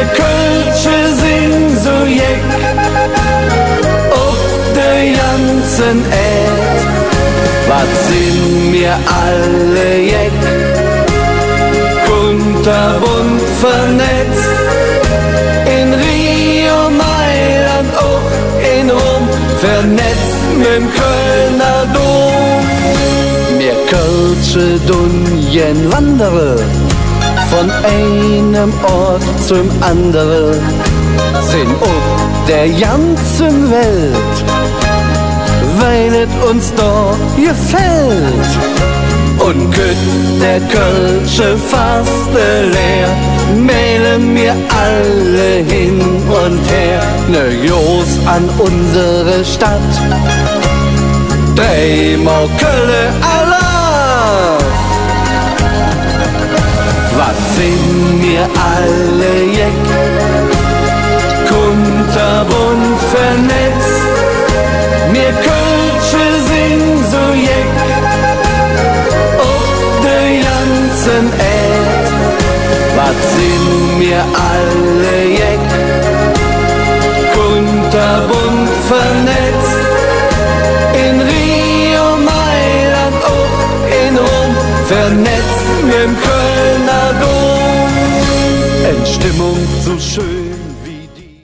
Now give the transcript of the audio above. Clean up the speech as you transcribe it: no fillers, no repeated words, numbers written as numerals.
Wir Kölsche sind so jeck auf der ganzen Erd. Was sind wir alle jeck, kunterbunt vernetzt, in Rio, Mailand, auch in Rom, vernetzt mit'm Kölner Dom. Wir Kölsche Dunjen wandere von einem Ort zum anderen, sind auf der ganzen Welt, weil es uns da gefällt. Und kütt der Kölsche Faste leer, mailen wir alle hin und her, ne Jos an unsere Stadt, dreimal Kölle Allah. Was sind wir alle jeck, kunterbunt vernetzt, wir Kölsche sind so jeck auf der ganzen Erd. Was sind wir alle jeck, kunterbunt vernetzt, in Rio, Mailand, auch in Rom, vernetzt mit'm Kölner Dom. In Stimmung so schön